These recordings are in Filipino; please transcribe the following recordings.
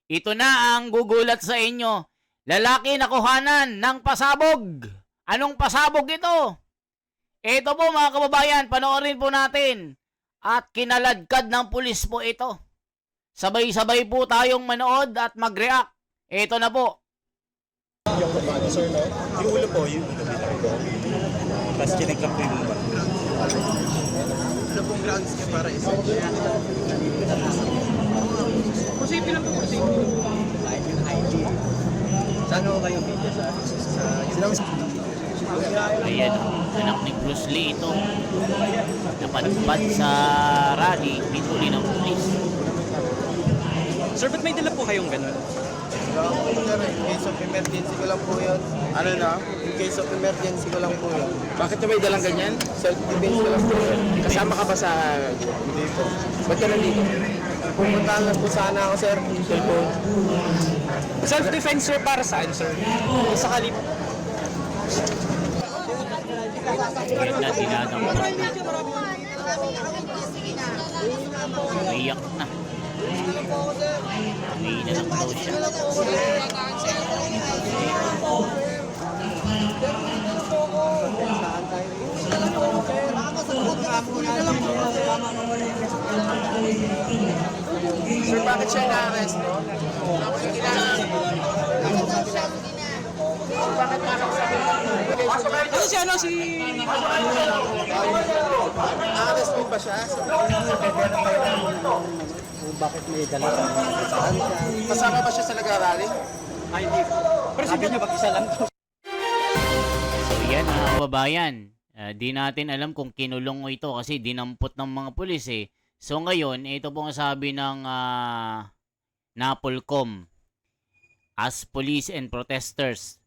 Ito na ang gugulat sa inyo. Lalaki nakuhanan ng pasabog. Anong pasabog ito? Ito po mga kababayan, panoorin po natin. At kinaladkad ng pulis po ito. Sabay-sabay po tayong manood at mag-react. Ito na po. Yung body, sir, no? Yung ulo po, yung ulo bilang ko. Tapos chineklap ko yung ulo. Ano pong grounds niya para isa? Posible lang po, posible. Saan ho kayo video sa Ayan, anak ni Bruce Lee ito. Napadpad sa rally, pinuli ng pulis. Sir, ba't may dala po kayong gano'n? In case of emergency ko lang po yun. Ano na? In case of emergency ko lang po yun. Bakit na may dalang ganyan? Self-defense ko lang po yun. Kasama ka ba sa... Hindi po. Ba't ka nandito? Pumuntahan lang po sana ako, sir. Cellphone. Self-defense, sir, para saan, sir? Sakali po. Ayan na, dinadang po. Umiyak na. Umiyak na lang daw siya. Sir, bakit siya na-arrest, no? Ano si ano, si... Na-arrest mo ba siya? Bakit may dala sa saan siya? Kasama ba siya sa nag-arali? Ay, hindi. Pero sabi niya, mag-isa lang to. So yan mga kababayan. Di natin alam kung kinulong ito kasi dinampot ng mga pulis eh. So ngayon, ito pong sabi ng NAPOLCOM. As police and protesters,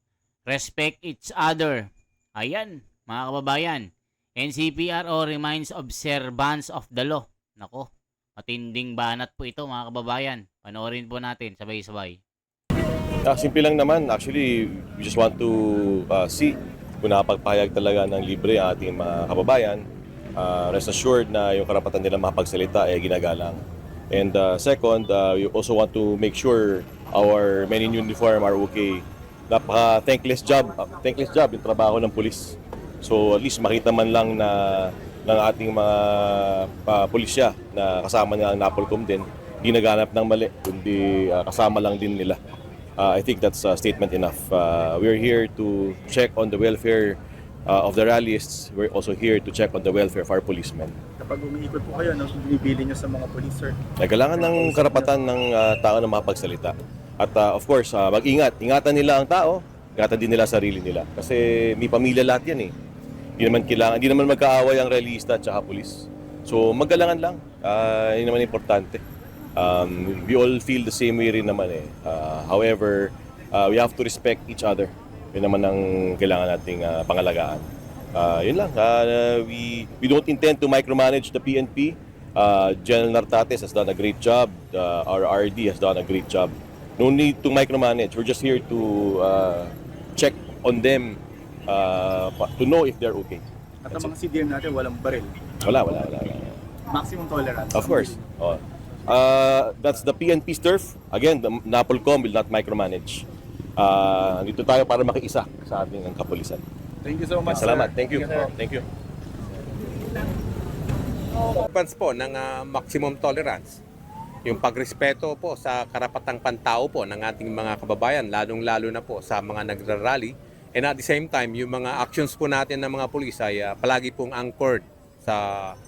respect each other. Ayan, mga kababayan. NCPRO reminds observance of the law. Nako, matinding banat po ito mga kababayan. Panoorin po natin sabay-sabay. Simple lang naman. Actually, we just want to see kung nakapagpahayag talaga ng libre ang ating mga kababayan. Rest assured na yung karapatan nila makapagsalita ay ginagalang. And second, we also want to make sure our men in uniform are okay. Napaka-thankless job yung trabaho ng pulis. So at least makita man lang na ng ating mga pulisya na kasama nila ang NAPOLCOM din, hindi naghanap ng mali, kundi kasama lang din nila. I think that's a statement enough. We're here to check on the welfare of the rallists. We're also here to check on the welfare of our policemen. Kapag umiikot po kayo, ano, binibili nyo sa mga police, sir? Kailangan ng karapatan ng tao na makapagsalita. At of course, mag-ingat. Ingatan nila ang tao, ingatan din nila sarili nila. Kasi may pamilya lahat yan eh. Hindi naman magkaaway ang realista at saka pulis. So magalangan lang. Yun naman importante. We all feel the same way rin naman eh. However, we have to respect each other. Yun naman ang kailangan nating pangalagaan. Yun lang. We don't intend to micromanage the PNP. General Nartates has done a great job. Our RD has done a great job. No need to micromanage. We're just here to check on them to know if they're okay. At ang mga CDM natin, walang baril. Wala. Maximum tolerance. Of course. That's the PNP's turf. Again, the NAPOLCOM will not micromanage. Dito tayo para makiisa sa ating kapulisan. Thank you so much, Salamat. sir. Thank you. sir. Thank you. Pans po ng maximum tolerance. Yung pagrespeto po sa karapatang pantao po ng ating mga kababayan, lalong-lalo na po sa mga nagrarally. And at the same time, yung mga actions po natin ng mga pulis ay palagi pong anchored sa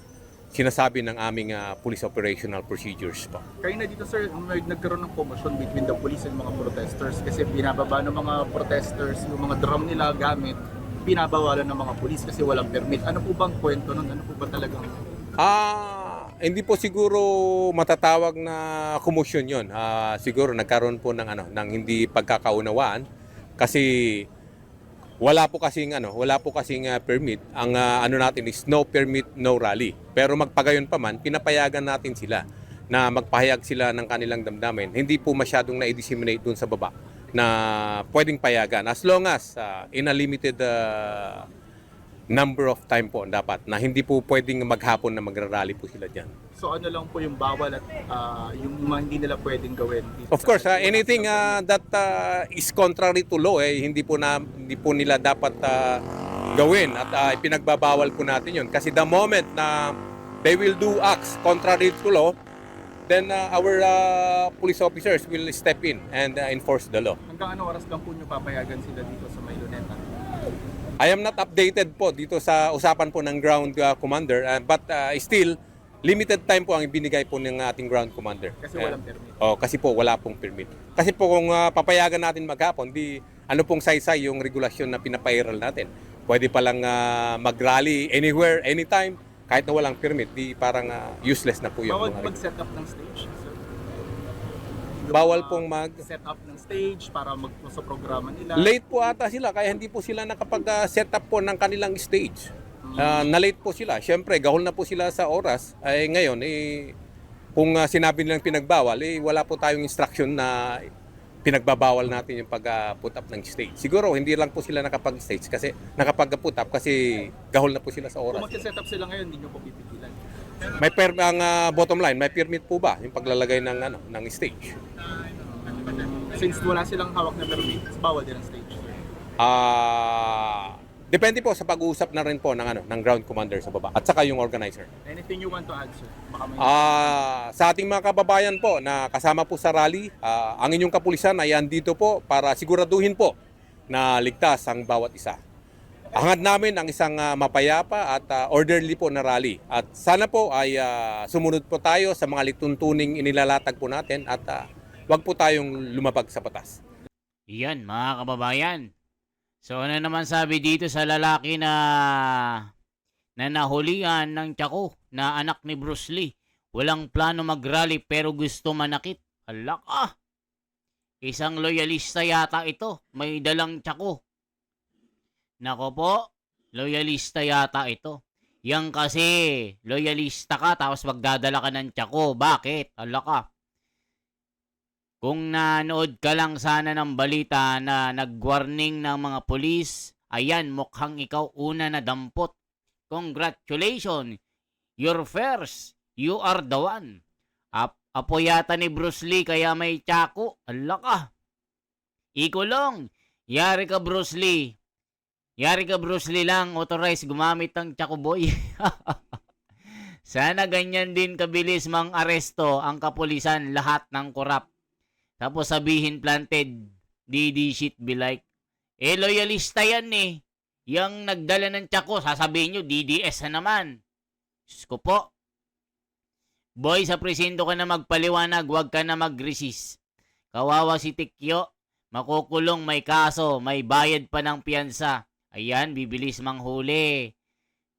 sinasabi ng aming police operational procedures po. Kayo na dito, sir, nagkaroon ng commotion between the police and mga protesters kasi binababa ng mga protesters yung mga drum nila gamit, binabawalan ng mga police kasi walang permit. Ano po bang kwento nun? Ano po ba talagang... Hindi po siguro matatawag na commotion yun. Siguro nagkaroon po ng hindi pagkakaunawaan kasi wala po kasing permit. Ang ano natin is no permit, no rally. Pero magpagayon pa man, pinapayagan natin sila na magpahayag sila ng kanilang damdamin. Hindi po masyadong na-disseminate dun sa baba na pwedeng payagan as long as in a limited number of time po dapat na hindi po pwedeng maghapon na magrarally po sila dyan. So ano lang po yung bawal at yung mga hindi nila pwedeng gawin? Dito Of course, sa- anything that is contrary to law, hindi po nila dapat gawin at ipinagbabawal po natin yun. Kasi the moment na they will do acts contrary to law, then our police officers will step in and enforce the law. Hanggang anong oras lang po nyo papayagan sila dito sa may Luneta? I am not updated po dito sa usapan po ng ground commander, but still, limited time po ang ibinigay po ng ating ground commander. Kasi walang permit. Kasi po wala pong permit. Kasi po kung papayagan natin maghapon, di ano pong saysay yung regulasyon na pinapairal natin. Pwede palang mag-rally anywhere, anytime, kahit na walang permit, di parang useless na po yung Bawal mga mag-set up ng stage, sir. Bawal pong set up ng stage para sa programa nila. Late po ata sila, kaya hindi po sila nakapag-set up po ng kanilang stage. Na-late po sila. Siyempre, gahol na po sila sa oras. Ay ngayon, kung sinabi nilang pinagbawal, wala po tayong instruction na pinagbabawal natin yung pag-put up ng stage. Siguro, hindi lang po sila nakapag-stage kasi nakapag-put up kasi gahol na po sila sa Kung oras. mag-set up sila ngayon, hindi nyo po pipigilan. Ang bottom line, may permit po ba yung paglalagay ng stage? Since wala silang hawak na permit, bawal din ang stage. Depende po sa pag-uusap na rin po ng ground commander sa baba at saka yung organizer. Anything you want to add, sir? Baka may... Sa ating mga kababayan po na kasama po sa rally, ang inyong kapulisan ay andito po para siguraduhin po na ligtas ang bawat isa. Hangad namin ang isang mapayapa at orderly po na rally. At sana po ay sumunod po tayo sa mga lituntuning inilalatag po natin at wag po tayong lumabag sa batas. Yan, mga kababayan. So, ano naman sabi dito sa lalaki na nahulihan ng tiyako na anak ni Bruce Lee? Walang plano mag-rally pero gusto manakit. Hala ka! Isang loyalista yata ito. May dalang tiyako. Nako po, loyalista yata ito. Yang kasi, loyalista ka tapos magdadala ka ng tiyako. Bakit? Hala ka. Kung nanood ka lang sana ng balita na nag-warning ng mga pulis, ayan, mukhang ikaw una na dampot. Congratulations! You're first. You are the one. Apo yata ni Bruce Lee kaya may tsako. Ala ka. Ikulong. Yari ka Bruce Lee. Yari ka Bruce Lee lang authorized gumamit ng tsako boy. Sana ganyan din kabilis mang aresto ang kapulisan lahat ng korap. Tapos sabihin planted, DD shit be like. Loyalista yan eh. Yang nagdala ng tsako, sasabihin nyo, DDS na naman. Diyos ko po. Boy, sa presinto ka na magpaliwanag, huwag ka na mag-resist. Kawawa si Tikyo, makukulong, may kaso, may bayad pa ng piyansa. Ayan, bibilis manghuli.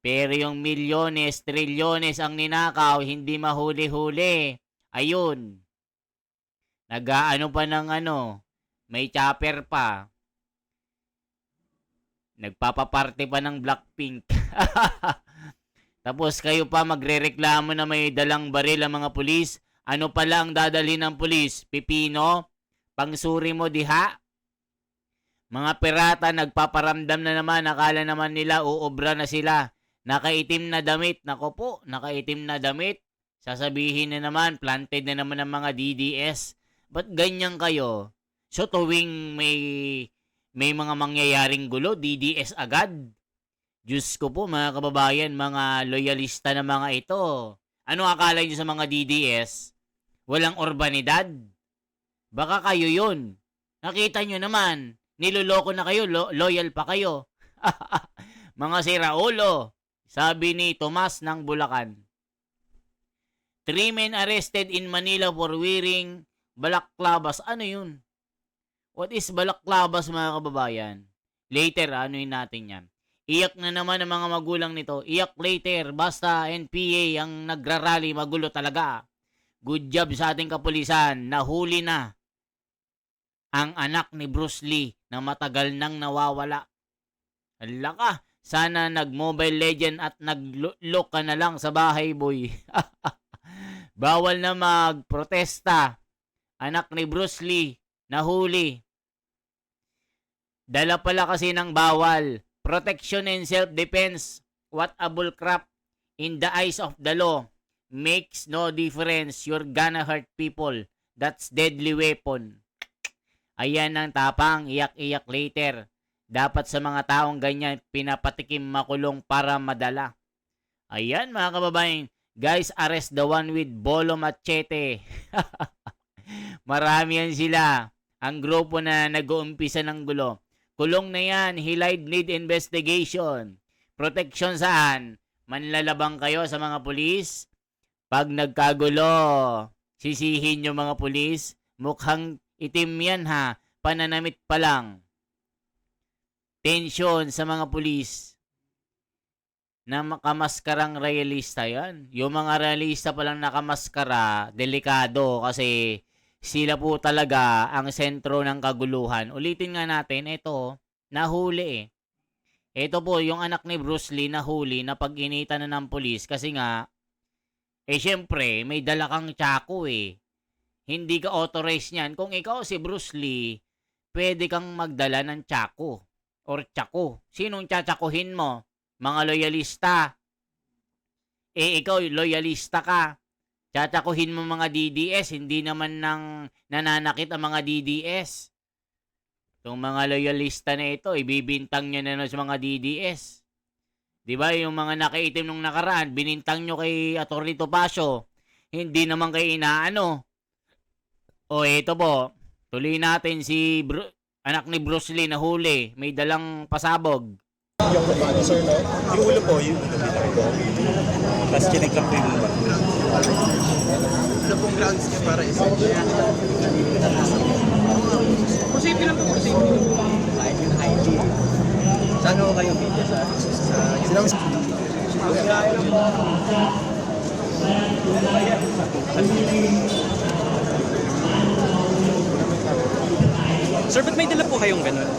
Pero yung milyones, trilyones ang ninakaw, hindi mahuli-huli. Ayun. Nag-aano pa ng may chopper pa. Nagpapaparte pa ng Blackpink. Tapos kayo pa magrereklamo na may dalang baril ang mga pulis. Ano pala ang dadalhin ng pulis? Pipino? Pangsuri mo diha? Mga pirata nagpaparamdam na naman. Akala naman nila uobra na sila. Nakaitim na damit. Nako po, nakaitim na damit. Sasabihin na naman, planted na naman ng mga DDS. Ba't ganyan kayo? So tuwing may mga mangyayaring gulo, DDS agad. Diyos ko po mga kababayan, mga loyalista na mga ito. Ano akala nyo sa mga DDS? Walang urbanidad? Baka kayo yun. Nakita nyo naman, niloloko na kayo, loyal pa kayo. Mga siraulo, sabi ni Tomas ng Bulacan. 3 men arrested in Manila for wearing balaklabas. Ano yun? What is balaklabas mga kababayan? Later, anuin natin yan. Iyak na naman ang mga magulang nito. Iyak later. Basta NPA ang nagrarally, magulo talaga. Good job sa ating kapulisan. Nahuli na ang anak ni Bruce Lee na matagal nang nawawala. Hala ka. Sana nag-Mobile Legend at nag-look ka na lang sa bahay, boy. Bawal na magprotesta. Anak ni Bruce Lee, nahuli. Dala pala kasi ng bawal. Protection and self-defense. What a bullcrap. In the eyes of the law, makes no difference. You're gonna hurt people. That's deadly weapon. Ayan ang tapang, iyak-iyak later. Dapat sa mga taong ganyan, pinapatikim makulong para madala. Ayan mga kababayan. Guys, arrest the one with bolo machete. Marami yan sila. Ang grupo na nag-uumpisa ng gulo. Kulong na yan. Hilide need investigation. Protection saan? Manlalabang kayo sa mga pulis? Pag nagkagulo, sisihin nyo mga pulis? Mukhang itim yan ha. Pananamit pa lang. Tension sa mga pulis. Na makamaskarang realista yan. Yung mga realista palang nakamaskara, delikado kasi sila po talaga ang sentro ng kaguluhan. Ulitin nga natin, ito, nahuli eh. Ito po, yung anak ni Bruce Lee nahuli na pag-initan na ng pulis kasi nga, syempre, may dala kang tsako eh. Hindi ka authorized niyan. Kung ikaw si Bruce Lee, pwede kang magdala ng tsako or tsako. Sinong tsatsakuhin mo? Mga loyalista. Ikaw, loyalista ka. Tsatsakuhin mo mga DDS, hindi naman nang nananakit ang mga DDS. Itong mga loyalista na ito, ibibintang nyo na sa mga DDS. Diba, yung mga nakaitim nung nakaraan, binintang nyo kay Atty. Topacio. Hindi naman kay inaano. O ito po, tuloy natin si anak ni Bruce Lee na huli. May dalang pasabog. Yung ulo po, yung ulo ko. Tapos chinikap ko yung ulo. Ano pong grounds niya para isa? Posible lang po, posible. Saan ho kayo video sa? Sir, ba't may dala po kayong ganun?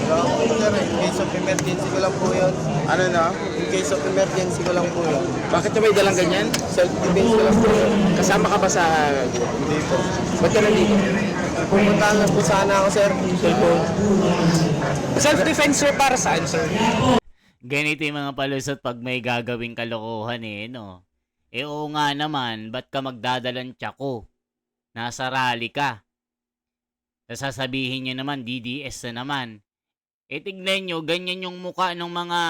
Wala po sir, in case of emergency ko lang po yun. Ano na? In case of emergency ko lang po yun. Bakit na may dalang ganyan? Self-defense ko lang po yun. Kasama ka ba sa... Hindi po. Ba't ka nandito? Pumuntahan lang po sana ako sir. Cellphone. Self-defense, sir, para saan, sir? Ganito yung mga palusot pag may gagawing kalokohan eh, no? Oo nga naman, ba't ka magdadalang tsako? Nasa rally ka. Sasabihin nyo naman, DDS na naman. Tignan nyo, ganyan yung muka ng mga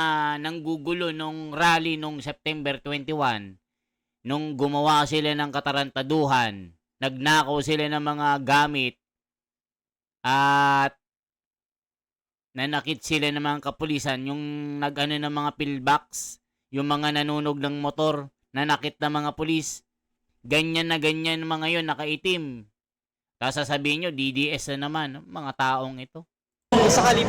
nanggugulo nung rally nung September 21. Nung gumawa sila ng katarantaduhan, nagnakaw sila ng mga gamit, at nanakit sila ng mga kapulisan, yung nag-ano ng mga pillbox, yung mga nanunog ng motor, nanakit ng mga pulis. Ganyan na ganyan mga yun, nakaitim. Tapos sasabihin nyo, DDS na naman, mga taong ito. Sa kalip.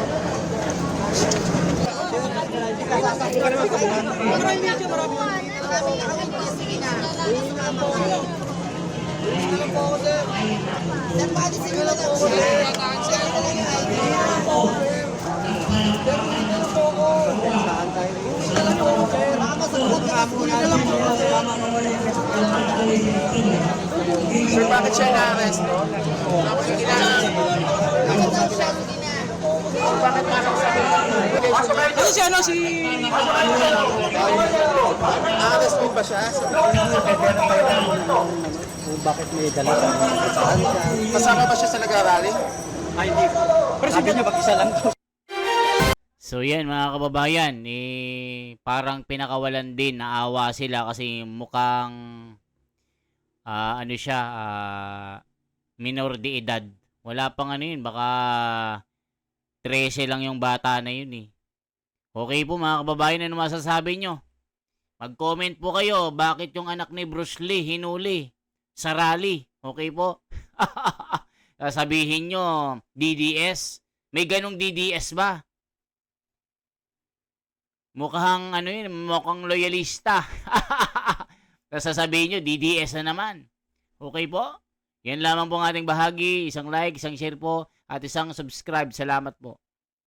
Sir, bakit siya na-arrest, no? Ano si ano si... Na-arrest mo ba siya? Bakit may dala sa saan siya? Kasama ba siya sa nag-arally? Ay, hindi. Pero sabi niya, mag-isa lang to. So yan mga kababayan, parang pinakawalan din, naawa sila kasi mukhang ano siya, minor de edad. Wala pang ano yun, baka 13 lang yung bata na yun eh. Okay po mga kababayan, ano masasabi nyo? Mag-comment po kayo, bakit yung anak ni Bruce Lee hinuli sa rally? Okay po? Sabihin nyo, DDS? May ganong DDS ba? Mukhang ano yun, mukhang loyalista. Sasabihin nyo, DDS na naman. Okay po? Yan lamang po ang ating bahagi. Isang like, isang share po, at isang subscribe. Salamat po.